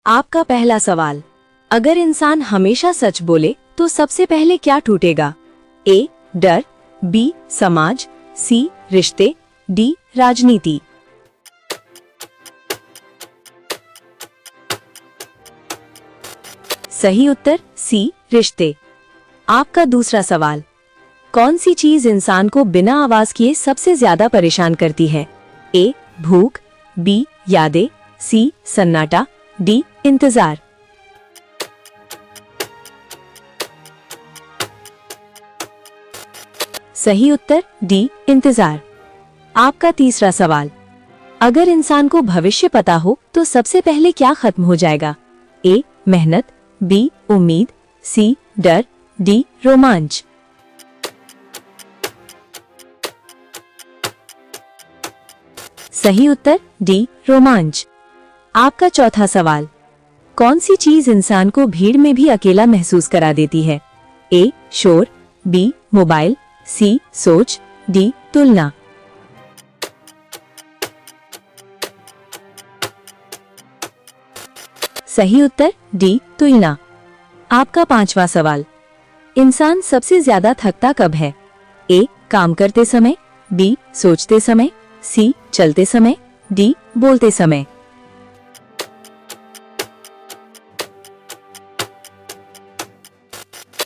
आपका पहला सवाल, अगर इंसान हमेशा सच बोले तो सबसे पहले क्या टूटेगा? ए. डर, बी. समाज, सी. रिश्ते, डी. राजनीति। सही उत्तर सी. रिश्ते। आपका दूसरा सवाल, कौन सी चीज इंसान को बिना आवाज किए सबसे ज्यादा परेशान करती है? ए. भूख, बी. यादें, सी. सन्नाटा, डी. इंतजार। सही उत्तर डी. इंतजार। आपका तीसरा सवाल, अगर इंसान को भविष्य पता हो तो सबसे पहले क्या खत्म हो जाएगा? ए. मेहनत, बी. उम्मीद, सी. डर, डी. रोमांच। सही उत्तर डी. रोमांच। आपका चौथा सवाल, कौन सी चीज इंसान को भीड़ में भी अकेला महसूस करा देती है? ए. शोर, बी. मोबाइल, सी. सोच, डी. तुलना। सही उत्तर डी. तुलना। आपका पांचवा सवाल, इंसान सबसे ज्यादा थकता कब है? ए. काम करते समय, बी. सोचते समय, सी. चलते समय, डी. बोलते समय।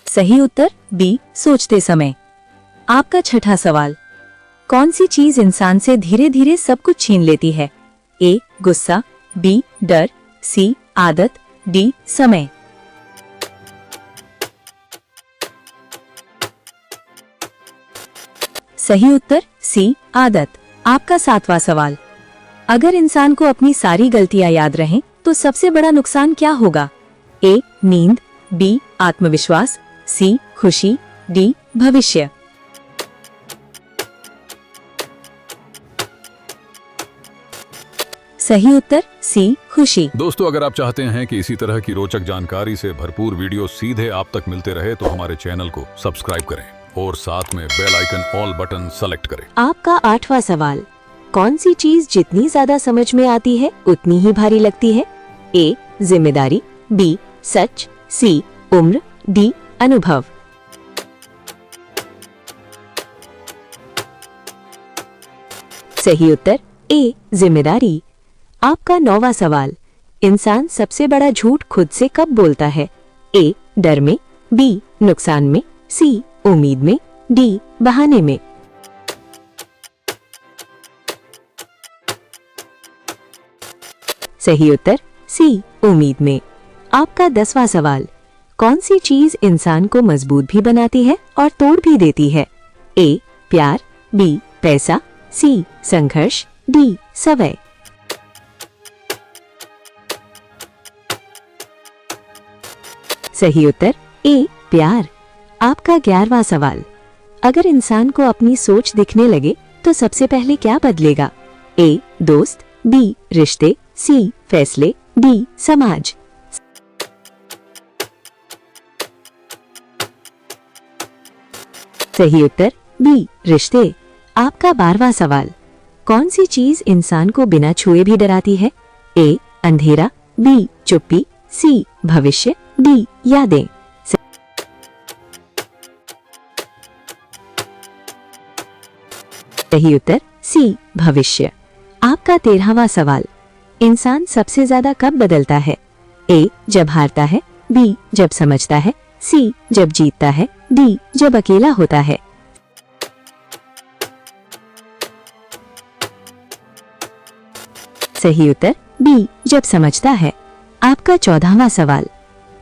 सही उत्तर बी. सोचते समय। आपका छठा सवाल, कौन सी चीज इंसान से धीरे धीरे सब कुछ छीन लेती है? ए. गुस्सा, बी. डर, सी. आदत, डी. समय। सही उत्तर सी. आदत। आपका सातवां सवाल, अगर इंसान को अपनी सारी गलतियां याद रहें तो सबसे बड़ा नुकसान क्या होगा? ए. नींद, बी. आत्मविश्वास, सी. खुशी, डी. भविष्य। सही उत्तर सी. खुशी। दोस्तों, अगर आप चाहते हैं कि इसी तरह की रोचक जानकारी से भरपूर वीडियो सीधे आप तक मिलते रहे तो हमारे चैनल को सब्सक्राइब करें और साथ में bell icon all button select करें। आपका आठवां सवाल, कौन सी चीज जितनी ज्यादा समझ में आती है उतनी ही भारी लगती है? ए. जिम्मेदारी, बी. सच, सी. उम्र, डी. अनुभव। सही उत्तर ए. जिम्मेदारी। आपका नौवां सवाल, इंसान सबसे बड़ा झूठ खुद से कब बोलता है? ए. डर में, बी. नुकसान में, सी. उम्मीद में, डी. बहाने में। सही उत्तर सी. उम्मीद में। आपका 10वां सवाल, कौन सी चीज इंसान को मजबूत भी बनाती है और तोड़ भी देती है? ए. प्यार, बी. पैसा, सी. संघर्ष, डी. समय। सही उत्तर ए. प्यार। आपका 11वां सवाल, अगर इंसान को अपनी सोच दिखने लगे तो सबसे पहले क्या बदलेगा? ए. दोस्त, बी. रिश्ते, सी. फैसले, डी. समाज। सही उत्तर बी. रिश्ते। आपका 12वां सवाल, कौन सी चीज इंसान को बिना छुए भी डराती है? ए. अंधेरा, बी. चुप्पी, सी. भविष्य, डी. यादें। सही उत्तर सी. भविष्य। आपका 13वां सवाल, इंसान सबसे ज्यादा कब बदलता है? ए. जब हारता है, बी. जब समझता है, सी. जब जीतता है, डी. जब अकेला होता है। सही उत्तर बी. जब समझता है। आपका 14वां सवाल,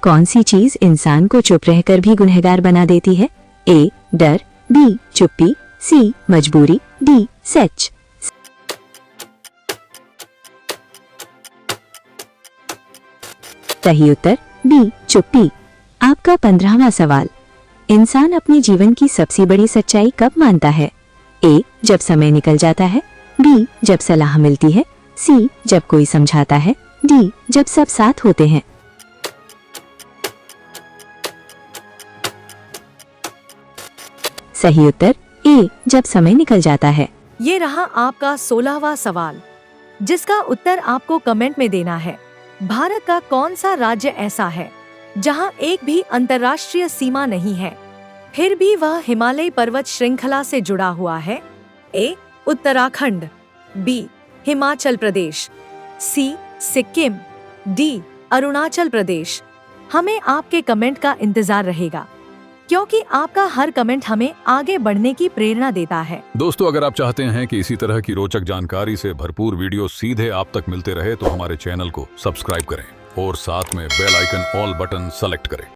कौन सी चीज इंसान को चुप रहकर भी गुनहगार बना देती है? ए. डर, बी. चुप्पी, सी. मजबूरी, डी. सच। सही उत्तर बी. चुप्पी। आपका 15वां सवाल, इंसान अपने जीवन की सबसे बड़ी सच्चाई कब मानता है? ए. जब समय निकल जाता है, बी. जब सलाह मिलती है, सी. जब कोई समझाता है, डी. जब सब साथ होते हैं। सही उत्तर ए. जब समय निकल जाता है। ये रहा आपका 16वां सवाल, जिसका उत्तर आपको कमेंट में देना है। भारत का कौन सा राज्य ऐसा है जहां एक भी अंतर्राष्ट्रीय सीमा नहीं है, फिर भी वह हिमालय पर्वत श्रृंखला से जुड़ा हुआ है? ए. उत्तराखंड, बी. हिमाचल प्रदेश, सी. सिक्किम, डी. अरुणाचल प्रदेश। हमें आपके कमेंट का इंतजार रहेगा, क्योंकि आपका हर कमेंट हमें आगे बढ़ने की प्रेरणा देता है। दोस्तों, अगर आप चाहते हैं कि इसी तरह की रोचक जानकारी से भरपूर वीडियो सीधे आप तक मिलते रहे तो हमारे चैनल को सब्सक्राइब करें और साथ में bell icon all button select करें।